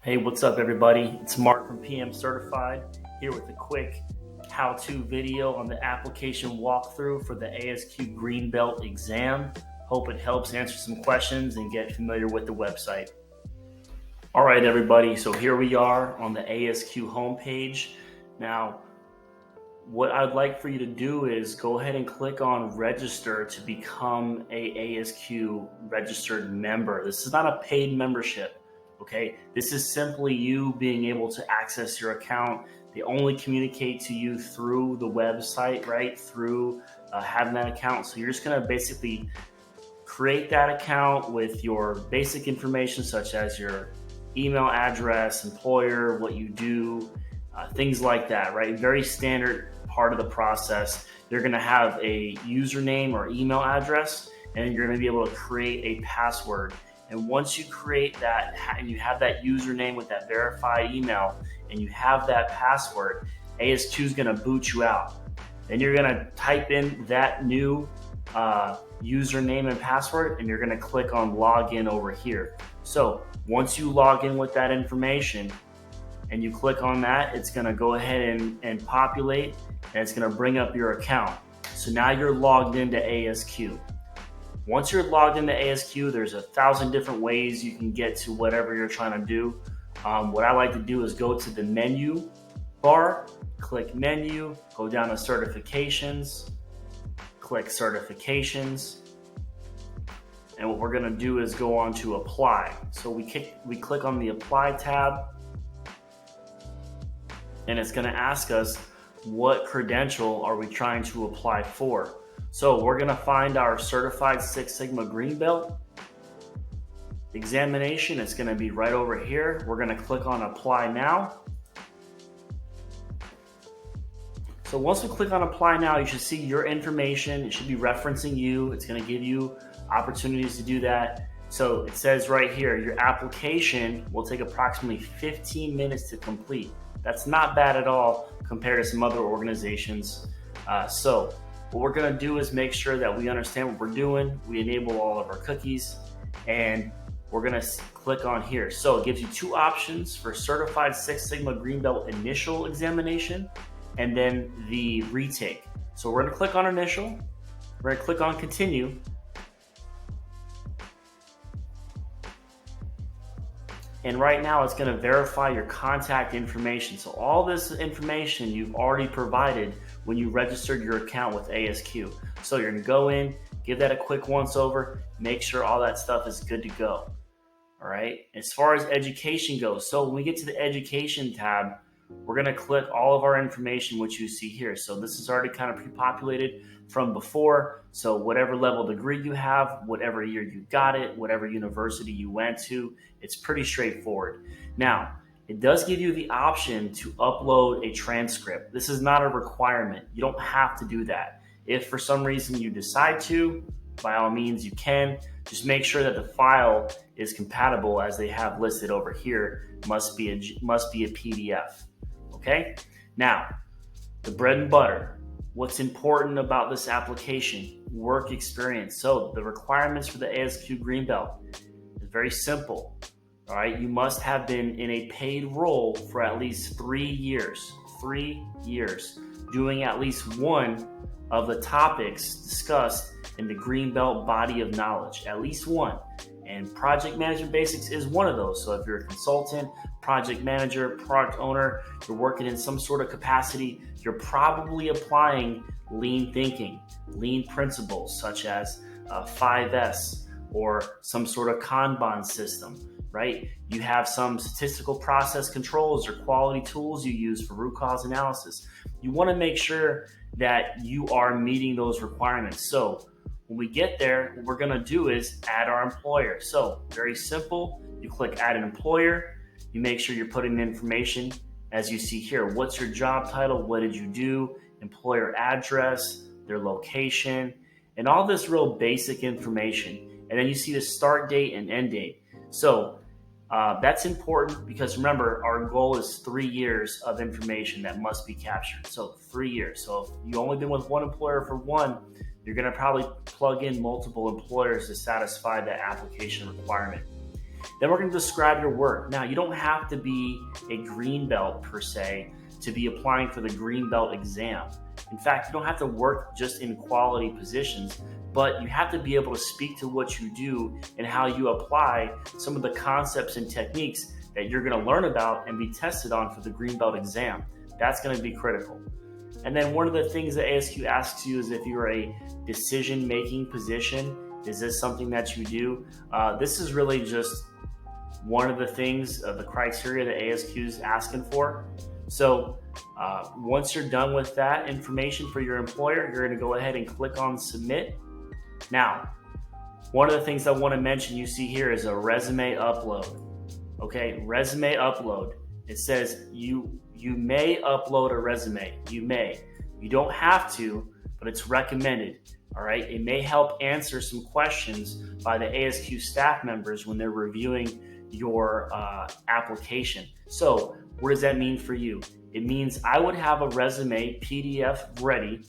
Hey, what's up everybody? It's Mark from PM Certified here with a quick how-to video on the application walkthrough for the ASQ Greenbelt exam. Hope it helps answer some questions and get familiar with the website. All right everybody, so here we are on the ASQ homepage. Now, what I'd like for you to do is go ahead and click on register to become a ASQ registered member. This is not a paid membership. Okay, this is simply you being able to access your account. They only communicate to you through the website, right? Through having that account. So you're just gonna basically create that account with your basic information such as your email address, employer, what you do, things like that, right? Very standard part of the process. You're gonna have a username or email address, and you're gonna be able to create a password. And once you create that and you have that username with that verified email and you have that password, ASQ is going to boot you out. Then you're going to type in that new username and password and you're going to click on login over here. So once you log in with that information and you click on that, it's going to go ahead and populate and it's going to bring up your account. So now you're logged into ASQ. Once you're logged into ASQ, there's 1,000 different ways you can get to whatever you're trying to do. What I like to do is go to the menu bar, click menu, go down to certifications, click certifications. And what we're gonna do is go on to apply. So we click on the apply tab and it's gonna ask us what credential are we trying to apply for. So we're gonna find our Certified Six Sigma Green Belt examination. It's gonna be right over here. We're gonna click on Apply Now. So once we click on Apply Now, you should see your information. It should be referencing you. It's gonna give you opportunities to do that. So it says right here, your application will take approximately 15 minutes to complete. That's not bad at all compared to some other organizations. What we're gonna do is make sure that we understand what we're doing. We enable all of our cookies and we're gonna click on here. So it gives you two options for Certified Six Sigma Green Belt initial examination and then the retake. So we're gonna click on initial, we're gonna click on continue. And right now it's gonna verify your contact information. So all this information you've already provided when you registered your account with ASQ. So you're gonna go in, give that a quick once over, make sure all that stuff is good to go. All right, as far as education goes, so when we get to the education tab, we're gonna click all of our information, which you see here. So this is already kind of pre-populated from before. So whatever level degree you have, whatever year you got it, whatever university you went to, it's pretty straightforward. Now, it does give you the option to upload a transcript. This is not a requirement. You don't have to do that. If for some reason you decide to, by all means you can. Just make sure that the file is compatible as they have listed over here. Must be a PDF. Okay? Now, the bread and butter. What's important about this application? Work experience. So the requirements for the ASQ Greenbelt is very simple. All right, you must have been in a paid role for at least 3 years. 3 years, doing at least one of the topics discussed in the Greenbelt body of knowledge, at least one. And project management basics is one of those. So if you're a consultant, project manager, product owner, you're working in some sort of capacity, you're probably applying lean thinking, lean principles such as 5S or some sort of Kanban system, right? You have some statistical process controls or quality tools you use for root cause analysis. You want to make sure that you are meeting those requirements. So when we get there, what we're going to do is add our employer. So very simple. You click add an employer. You make sure you're putting the information as you see here. What's your job title? What did you do? Employer address, their location, and all this real basic information. And then you see the start date and end date. So that's important because remember, our goal is 3 years of information that must be captured. So 3 years. So if you've only been with one employer for one, you're going to probably plug in multiple employers to satisfy that application requirement. Then we're going to describe your work. Now, you don't have to be a green belt per se to be applying for the green belt exam. In fact, you don't have to work just in quality positions, but you have to be able to speak to what you do and how you apply some of the concepts and techniques that you're going to learn about and be tested on for the green belt exam. That's going to be critical. And then one of the things that ASQ asks you is if you're a decision-making position, is this something that you do? This is really just one of the things, the criteria that ASQ is asking for. So once you're done with that information for your employer, you're going to go ahead and click on submit. Now, one of the things I want to mention you see here is a resume upload. Okay, resume upload. It says you may upload a resume. You may. You don't have to, but it's recommended. All right, it may help answer some questions by the ASQ staff members when they're reviewing your application. So what does that mean for you? It means I would have a resume PDF ready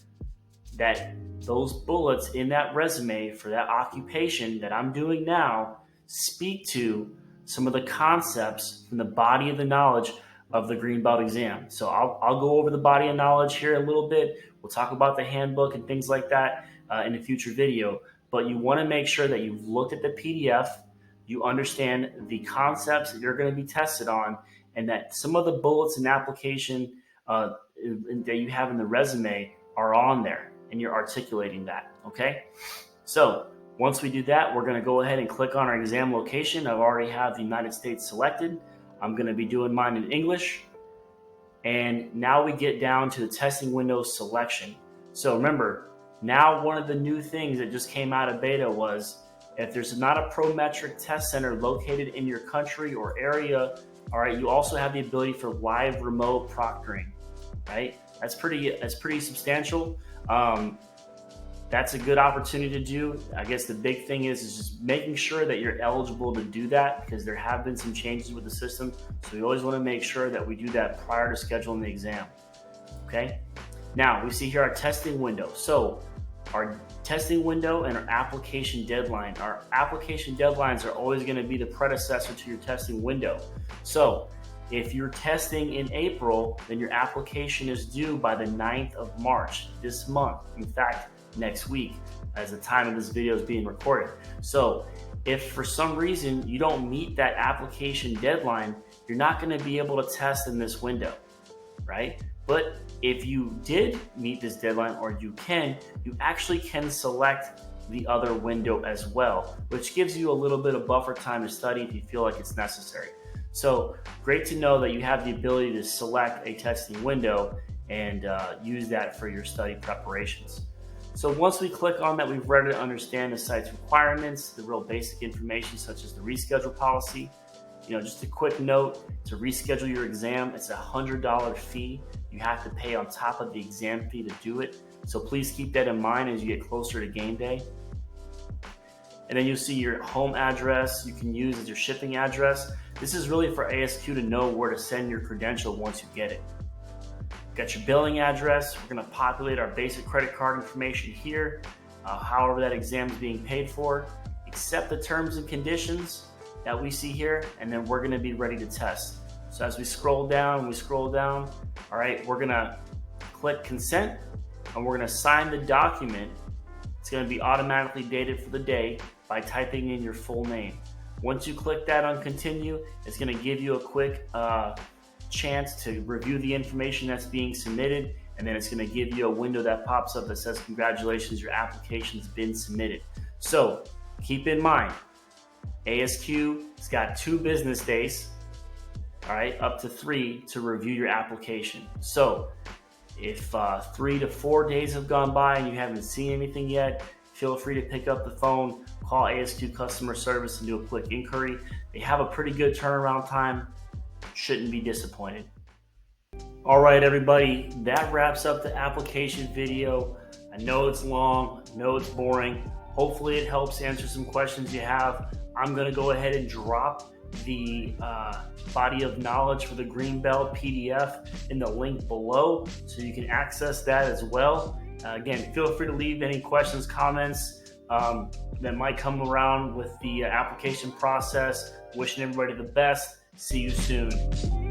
that those bullets in that resume for that occupation that I'm doing now speak to some of the concepts from the body of the knowledge of the green belt exam. So I'll go over the body of knowledge here a little bit. We'll talk about the handbook and things like that in a future video. But you want to make sure that you've looked at the PDF, you understand the concepts that you're going to be tested on, and that some of the bullets and application that you have in the resume are on there, and you're articulating that, okay? So once we do that, we're going to go ahead and click on our exam location. I've already have the United States selected. I'm going to be doing mine in English. And now we get down to the testing window selection. So remember, now one of the new things that just came out of beta was if there's not a Prometric test center located in your country or area, all right, you also have the ability for live remote proctoring, right? That's pretty substantial. That's a good opportunity to do. I guess the big thing is just making sure that you're eligible to do that, because there have been some changes with the system. So we always want to make sure that we do that prior to scheduling the exam. Okay. Now we see here our testing window. So our testing window and our application deadline. Our application deadlines are always going to be the predecessor to your testing window. So if you're testing in April, then your application is due by the 9th of March this month. In fact, next week, as the time of this video is being recorded. So if for some reason you don't meet that application deadline, you're not going to be able to test in this window, right? But if you did meet this deadline, or you actually can select the other window as well, which gives you a little bit of buffer time to study if you feel like it's necessary. So great to know that you have the ability to select a testing window and use that for your study preparations. So once we click on that, we've read and understand the site's requirements, the real basic information such as the reschedule policy. Just a quick note, to reschedule your exam, it's a $100 fee you have to pay on top of the exam fee to do it. So please keep that in mind as you get closer to game day. And then you'll see your home address you can use as your shipping address. This is really for ASQ to know where to send your credential once you get it. Got your billing address. We're going to populate our basic credit card information here, however that exam is being paid for. Accept the terms and conditions that we see here, and then we're going to be ready to test. So as we scroll down, all right, we're going to click consent, and we're going to sign the document. It's going to be automatically dated for the day by typing in your full name. Once you click that on continue, it's going to give you a quick chance to review the information that's being submitted, and then it's going to give you a window that pops up that says congratulations, your application's been submitted. So keep in mind, ASQ has got 2 business days, all right, up to 3 to review your application. So if 3 to 4 days have gone by and you haven't seen anything yet, feel free to pick up the phone, call ASQ customer service and do a quick inquiry. They have a pretty good turnaround time. Shouldn't be disappointed. All right, everybody, that wraps up the application video. I know it's long, I know it's boring. Hopefully it helps answer some questions you have. I'm going to go ahead and drop the body of knowledge for the green belt PDF in the link below so you can access that as well. Again, feel free to leave any questions, comments, that might come around with the application process. Wishing everybody the best. See you soon.